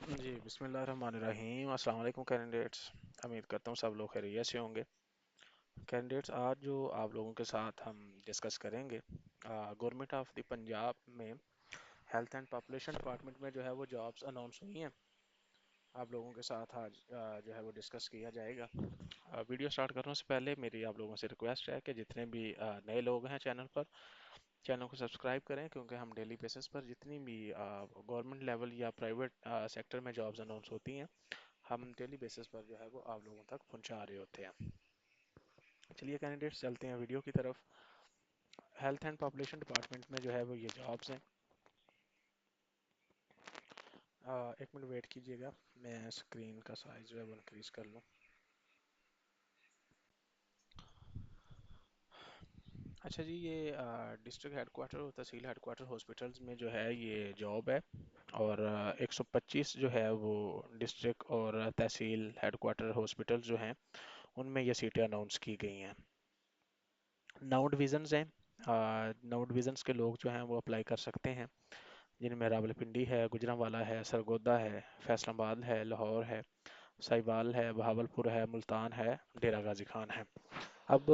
जी, बिस्मिल्लाहिर्रहमानिर्रहीम। अस्सलाम वालेकुम कैंडिडेट्स। उम्मीद करता हूँ सब लोग खैरियत से होंगे। कैंडिडेट्स, आज जो आप लोगों के साथ हम डिस्कस करेंगे, गवर्नमेंट ऑफ द पंजाब में हेल्थ एंड पॉपुलेशन डिपार्टमेंट में जो है वो जॉब्स अनाउंस हुई हैं। आप लोगों के साथ आज जो है वो डिस्कस किया जाएगा। वीडियो स्टार्ट करने से पहले मेरी आप लोगों से रिक्वेस्ट है कि जितने भी नए लोग हैं चैनल पर, चैनल को सब्सक्राइब करें, क्योंकि हम डेली बेसिस पर जितनी भी गवर्नमेंट लेवल या प्राइवेट सेक्टर में जॉब्स अनाउंस होती हैं, हम डेली बेसिस पर जो है वो आप लोगों तक पहुंचा रहे होते हैं। चलिए कैंडिडेट्स, चलते हैं वीडियो की तरफ। हेल्थ एंड पॉपुलेशन डिपार्टमेंट में जो है वो ये जॉब्स हैं। एक मिनट वेट कीजिएगा, मैं स्क्रीन का साइज जो है वो इंक्रीज कर लूँ। अच्छा जी, ये डिस्ट्रिक्ट हेडक्वार्टर और तहसील हेडक्वार्टर हॉस्पिटल्स में जो है ये जॉब है। और 125 जो है वो डिस्ट्रिक्ट और तहसील हेडक्वार्टर हॉस्पिटल्स जो हैं उनमें ये सीटें अनाउंस की गई हैं। 9 डिवीज़न्स हैं। 9 डिवीज़न्स के लोग जो हैं वो अप्लाई कर सकते हैं, जिनमें रावलपिंडी है, गुजरांवाला है, सरगोदा है, फैसलाबाद है, लाहौर है, साहिवाल है, बहावलपुर है, मुल्तान है, डेरा गाजी खान है। अब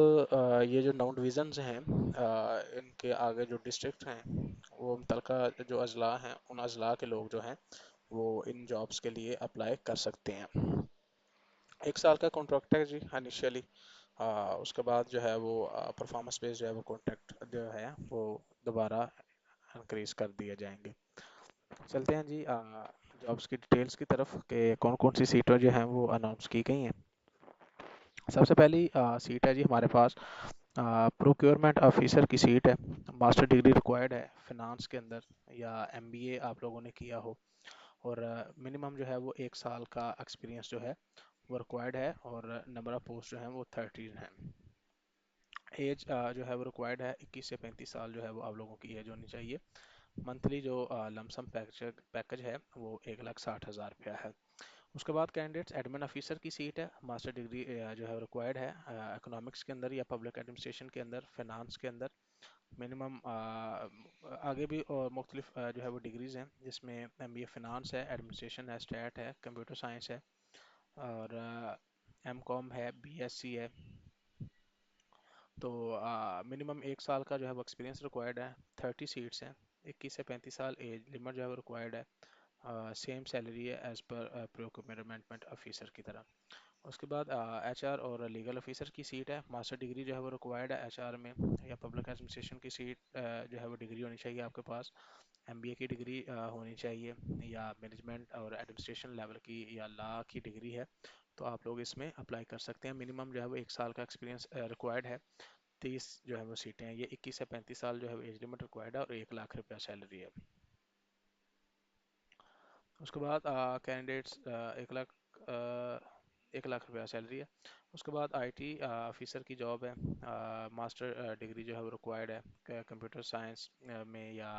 ये जो 9 डिवीज़न्स हैं, इनके आगे जो डिस्ट्रिक्ट हैं वो मुतलका जो अजला हैं, उन अजला के लोग जो हैं वो इन जॉब्स के लिए अप्लाई कर सकते हैं। 1 साल का कॉन्ट्रैक्ट है जी इनिशियली। उसके बाद जो है वो परफॉर्मेंस बेस्ड जो है वो कॉन्ट्रैक्ट जो है वो दोबारा इंक्रीज कर दिए जाएंगे। चलते हैं जी जॉब्स की डिटेल्स की तरफ कि कौन कौन सी सीटें जो हैं वो अनाउंस की गई हैं। सबसे पहली सीट है जी हमारे पास प्रोक्योरमेंट ऑफिसर की सीट है। मास्टर डिग्री रिक्वायर्ड है फिनांस के अंदर, या एमबीए आप लोगों ने किया हो, और मिनिमम जो है वो 1 साल का एक्सपीरियंस जो है वो रिक्वायर्ड है, और नंबर ऑफ पोस्ट जो है वो 13 है। एज जो है वो रिक्वायर्ड है 21 से 35 साल जो है वो आप लोगों की एज होनी चाहिए। मंथली जो लमसम पैकेज पैकेज है वो 1,60,000 रुपया है। उसके बाद कैंडिडेट्स एडमिन ऑफिसर की सीट है। मास्टर डिग्री जो है रिक्वायर्ड है इकोनॉमिक्स के अंदर या पब्लिक एडमिनिस्ट्रेशन के अंदर, फाइनेंस के अंदर। मिनिमम आगे भी और मुख्तलिफ जो है वो डिग्रीज हैं, जिसमें एमबीए फाइनेंस है, एडमिनिस्ट्रेशन है, स्टैट है, कंप्यूटर साइंस है, और एम कॉम है, बीएससी है। तो मिनिमम 1 साल का जो है वो एक्सपीरियंस रिक्वायर्ड है। 30 सीट्स हैं। 21 से 35 साल एज लिमिट जो है वो रिक्वायर्ड है। सेम सैलरी है एज पर प्रोक्योरमेंट ऑफिसर की तरह। उसके बाद एचआर और लीगल ऑफिसर की सीट है। मास्टर डिग्री जो है वो रिक्वायर्ड है एचआर में, या पब्लिक एडमिनिस्ट्रेशन की सीट जो है वो डिग्री होनी चाहिए आपके पास। एमबीए की डिग्री होनी चाहिए, या मैनेजमेंट और एडमिनिस्ट्रेशन लेवल की या लॉ की डिग्री है, तो आप लोग इसमें अप्लाई कर सकते हैं। मिनिमम जो है वो 1 साल का एक्सपीरियंस रिक्वायर्ड है। 30 जो है वो सीटें हैं। ये 21 से 35 साल जो है वो एज लिमिट रिक्वायर्ड है, और 1 लाख रुपया सैलरी है। उसके बाद कैंडिडेट्स 1 लाख 1 लाख रुपया सैलरी है। उसके बाद आईटी ऑफिसर की जॉब है। मास्टर डिग्री जो है वो रिक्वायर्ड है कंप्यूटर साइंस में, या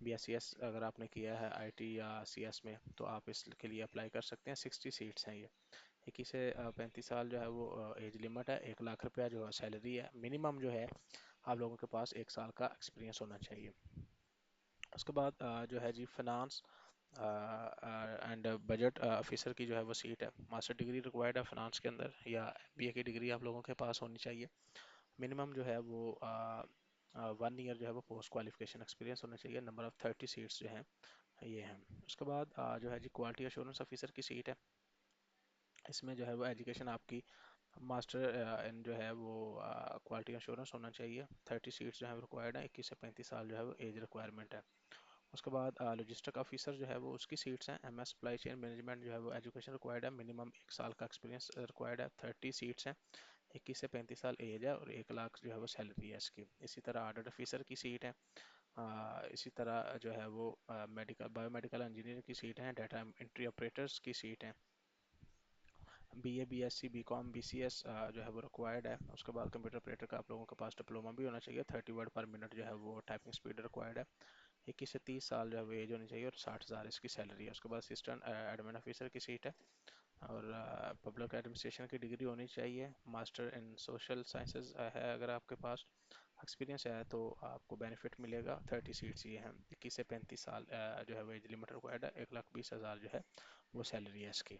बीएससीएस अगर आपने किया है आईटी या सीएस में, तो आप इसके लिए अप्लाई कर सकते हैं। 60 सीट्स हैं ये। 21 से 35 साल जो है वो एज लिमिट है। 1 लाख रुपया जो है सैलरी है। मिनिमम जो है आप लोगों के पास 1 साल का एक्सपीरियंस होना चाहिए। उसके बाद जो है जी फाइनेंस एंड बजट ऑफिसर की जो है वो सीट है। मास्टर डिग्री रिक्वायर्ड है फाइनेंस के अंदर, या बीए की डिग्री आप लोगों के पास होनी चाहिए। मिनिमम जो है वो 1 ईयर जो है वो पोस्ट क्वालिफिकेशन एक्सपीरियंस होना चाहिए। नंबर ऑफ 30 सीट्स जो हैं ये हैं। उसके बाद जो है जी क्वालिटी अश्योरेंस ऑफिसर की सीट है। इसमें जो है वो एजुकेशन आपकी मास्टर इन जो है वो क्वालिटी अश्योरेंस होना चाहिए। 30 सीट्स जो है रिक्वायर्ड है। 21 से 35 साल जो है वो एज रिक्वायरमेंट है। उसके बाद लॉजिस्टिक ऑफिसर जो है वो उसकी सीट्स हैं। एमएस सप्लाई चेन मैनेजमेंट जो है वो एजुकेशन रिक्वायर्ड है। मिनिमम 1 साल का एक्सपीरियंस रिक्वायर्ड है। 30 सीट्स हैं। 21 से 35 साल एज है, और 1 लाख जो है वो सैलरी है इसकी। इसी तरह ऑडिट ऑफिसर की सीट है। इसी तरह जो है वो मेडिकल बायोमेडिकल इंजीनियर की सीट है। डाटा एंट्री ऑपरेटर्स की सीट है। बीए बीएससी बीकॉम बीसीएस जो है वो रिक्वायर्ड है। उसके बाद कंप्यूटर ऑपरेटर का आप लोगों के पास डिप्लोमा भी होना चाहिए। 30 वर्ड पर मिनट जो है वो टाइपिंग स्पीड रिक्वायर्ड है। 21 से 30 साल जो है वो एज होनी चाहिए, और 60,000 इसकी सैलरी है। उसके बाद असिस्टेंट एडमिन ऑफिसर की सीट है, और पब्लिक एडमिनिस्ट्रेशन की डिग्री होनी चाहिए। मास्टर इन सोशल साइंसेज है अगर आपके पास। एक्सपीरियंस है तो आपको बेनिफिट मिलेगा। 30 सीट्स ये हैं, 21 से 35 साल जो है वो एज लिमिट रिक्वायर्ड है। 1,20,000 जो है वो सैलरी है इसकी।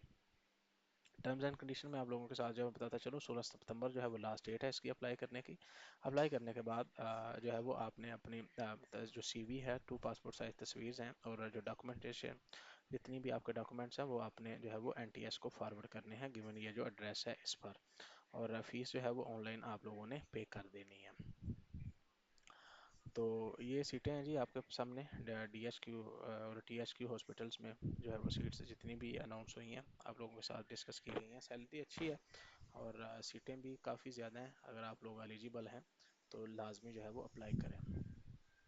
टर्म्स एंड कंडीशन में आप लोगों के साथ जो है बताता चलो, 16 सितंबर जो है वो लास्ट डेट है इसकी अप्लाई करने की। अप्लाई करने के बाद जो है वो आपने अपनी जो सीवी है, 2 पासपोर्ट साइज तस्वीर हैं, और जो डॉक्यूमेंटेशन जितनी भी आपके डॉक्यूमेंट्स हैं वो आपने जो है वो एनटीएस को फॉरवर्ड करने हैं, गिवन ये जो एड्रेस है इस पर। और फीस जो है वो ऑनलाइन आप लोगों ने पे कर देनी है। तो ये सीटें हैं जी आपके सामने। डीएचक्यू और टीएचक्यू हॉस्पिटल्स में जो है वो सीट्स जितनी भी अनाउंस हुई हैं आप लोगों के साथ डिस्कस की गई हैं। सैलरी अच्छी है और सीटें भी काफ़ी ज़्यादा हैं। अगर आप लोग एलिजिबल हैं तो लाजमी जो है वो अप्लाई करें।